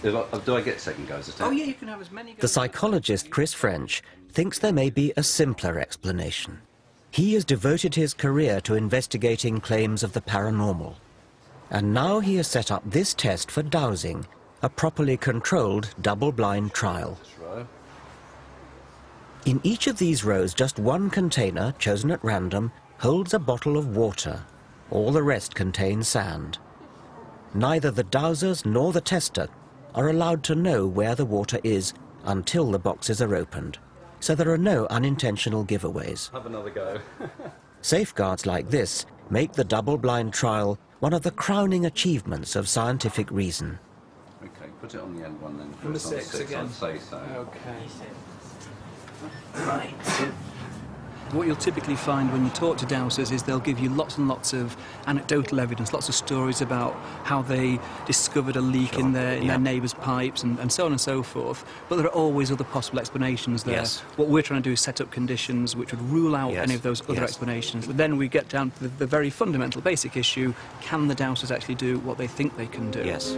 Do I get second goes at it? Oh yeah, you can have as many goes. The psychologist Chris French thinks there may be a simpler explanation. He has devoted his career to investigating claims of the paranormal. And now he has set up this test for dowsing, a properly controlled double-blind trial. In each of these rows, just one container, chosen at random, holds a bottle of water. All the rest contain sand. Neither the dowsers nor the tester are allowed to know where the water is until the boxes are opened. So there are no unintentional giveaways. Have another go. Safeguards like this make the double-blind trial one of the crowning achievements of scientific reason. Okay, put it on the end one then. Number 6 again. I'd say so. Okay. Right. What you'll typically find when you talk to dowsers is they'll give you lots and lots of anecdotal evidence, lots of stories about how they discovered a leak in their neighbour's pipes and so on and so forth. But there are always other possible explanations there. Yes. What we're trying to do is set up conditions which would rule out any of those other explanations. But then we get down to the very fundamental, basic issue: can the dowsers actually do what they think they can do? Yes.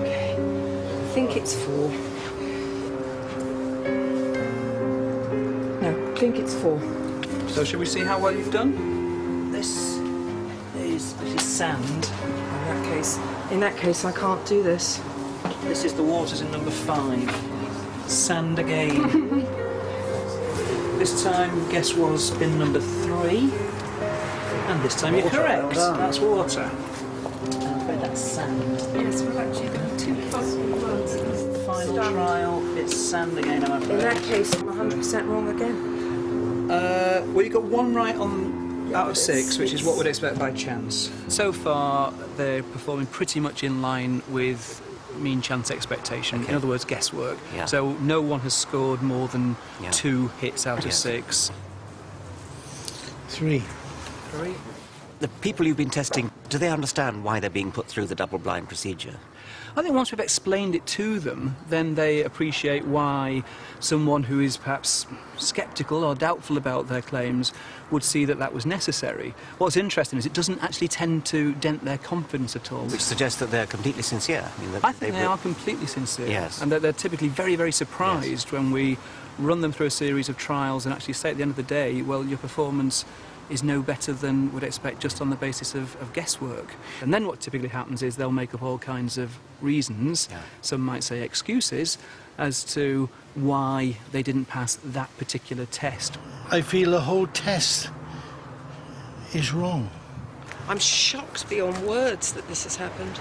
Okay. I think it's 4. I think it's 4. So shall we see how well you've done? This is sand. In that case, I can't do this. This is the waters in number 5. Sand again. This time, guess was bin number 3. And this time you're correct. That's water. I'm afraid that's sand. Yes, we're actually the 2 possible ones. Final trial, it's sand again, I'm afraid. In that case, I'm 100% wrong again. Well, you got 1 right out of 6, which is what we'd expect by chance. So far, they're performing pretty much in line with mean chance expectation. In other words, guesswork. Yeah. So no one has scored more than 2 hits out of 6. 3. 3. The people you've been testing, do they understand why they're being put through the double-blind procedure? I think once we've explained it to them, then they appreciate why someone who is perhaps sceptical or doubtful about their claims would see that that was necessary. What's interesting is it doesn't actually tend to dent their confidence at all. Which suggests that they're completely sincere. I think they are completely sincere. Yes. And that they're typically very, very surprised when we run them through a series of trials and actually say at the end of the day, well, your performance is no better than we'd expect just on the basis of guesswork. And then what typically happens is they'll make up all kinds of reasons, some might say excuses, as to why they didn't pass that particular test. I feel the whole test is wrong. I'm shocked beyond words that this has happened.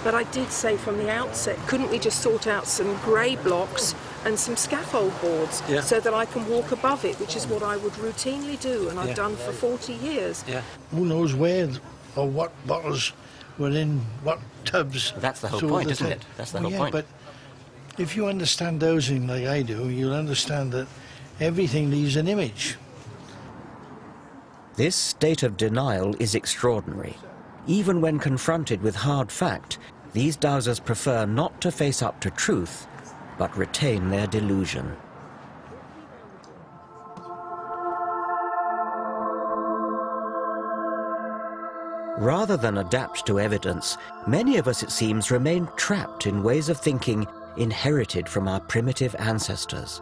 But I did say from the outset, couldn't we just sort out some grey blocks and some scaffold boards so that I can walk above it, which is what I would routinely do and I've done for 40 years. Who knows where or what bottles were in what tubs. That's the whole point, isn't it? That's the whole point. But if you understand dosing like I do, you'll understand that everything leaves an image. This state of denial is extraordinary. Even when confronted with hard fact, these dowsers prefer not to face up to truth, but retain their delusion. Rather than adapt to evidence, many of us, it seems, remain trapped in ways of thinking inherited from our primitive ancestors.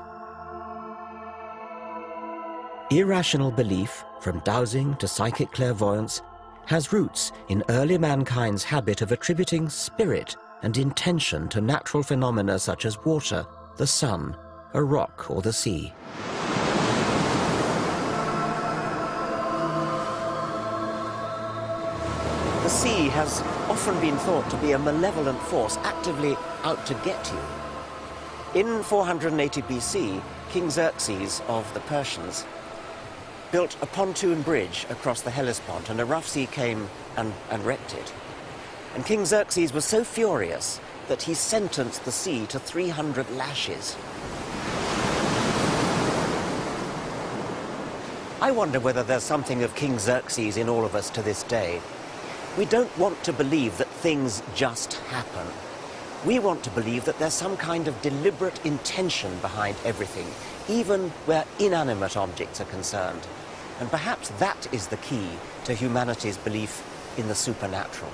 Irrational belief, from dowsing to psychic clairvoyance, has roots in early mankind's habit of attributing spirit and intention to natural phenomena such as water, the sun, a rock, or the sea. The sea has often been thought to be a malevolent force actively out to get you. In 480 BC, King Xerxes of the Persians built a pontoon bridge across the Hellespont, and a rough sea came and wrecked it. And King Xerxes was so furious that he sentenced the sea to 300 lashes. I wonder whether there's something of King Xerxes in all of us to this day. We don't want to believe that things just happen. We want to believe that there's some kind of deliberate intention behind everything, even where inanimate objects are concerned. And perhaps that is the key to humanity's belief in the supernatural.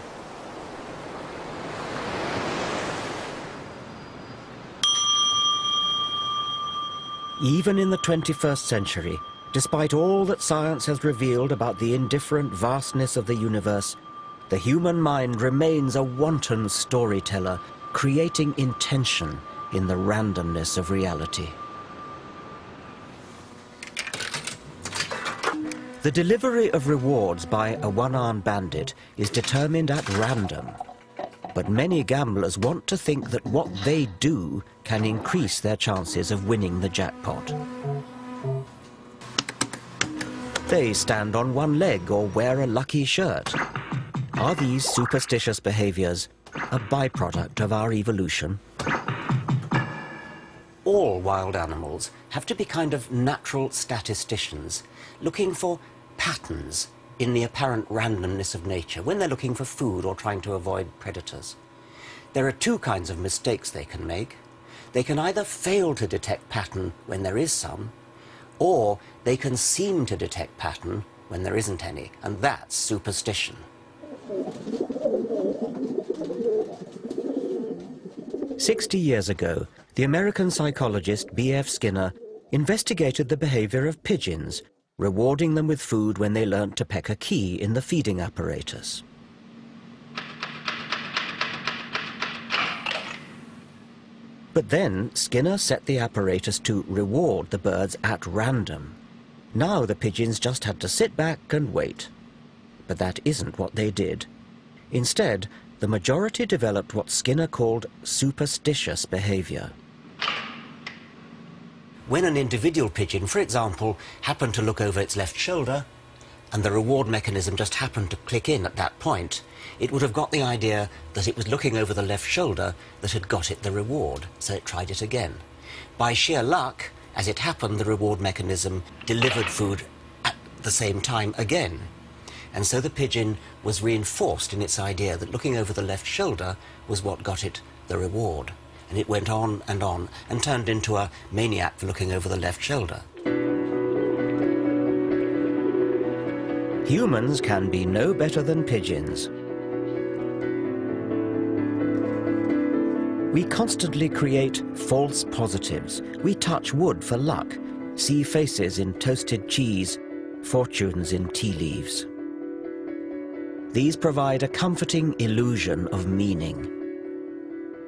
Even in the 21st century, despite all that science has revealed about the indifferent vastness of the universe, the human mind remains a wanton storyteller, creating intention in the randomness of reality. The delivery of rewards by a one-armed bandit is determined at random. But many gamblers want to think that what they do can increase their chances of winning the jackpot. They stand on one leg or wear a lucky shirt. Are these superstitious behaviors a byproduct of our evolution? All wild animals have to be kind of natural statisticians, looking for patterns in the apparent randomness of nature when they're looking for food or trying to avoid predators. There are two kinds of mistakes they can make. They can either fail to detect pattern when there is some, or they can seem to detect pattern when there isn't any, and that's superstition. "60 years ago, the American psychologist B.F. Skinner investigated the behavior of pigeons, rewarding them with food when they learnt to peck a key in the feeding apparatus. But then Skinner set the apparatus to reward the birds at random. Now the pigeons just had to sit back and wait. But that isn't what they did. Instead, the majority developed what Skinner called superstitious behavior. When an individual pigeon, for example, happened to look over its left shoulder, and the reward mechanism just happened to click in at that point, it would have got the idea that it was looking over the left shoulder that had got it the reward, so it tried it again. By sheer luck, as it happened, the reward mechanism delivered food at the same time again. And so the pigeon was reinforced in its idea that looking over the left shoulder was what got it the reward. And it went on and turned into a maniac for looking over the left shoulder. Humans can be no better than pigeons. We constantly create false positives. We touch wood for luck, see faces in toasted cheese, fortunes in tea leaves. These provide a comforting illusion of meaning.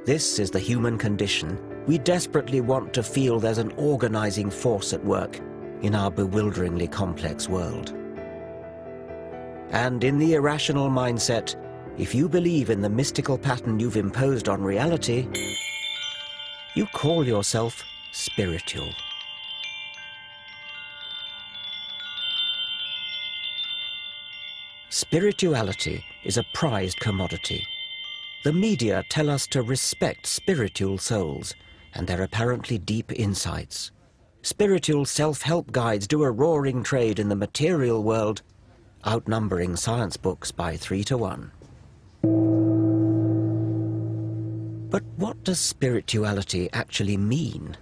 This is the human condition. We desperately want to feel there's an organizing force at work in our bewilderingly complex world. And in the irrational mindset, if you believe in the mystical pattern you've imposed on reality, you call yourself spiritual. Spirituality is a prized commodity. The media tell us to respect spiritual souls and their apparently deep insights. Spiritual self-help guides do a roaring trade in the material world, outnumbering science books by 3 to 1. But what does spirituality actually mean?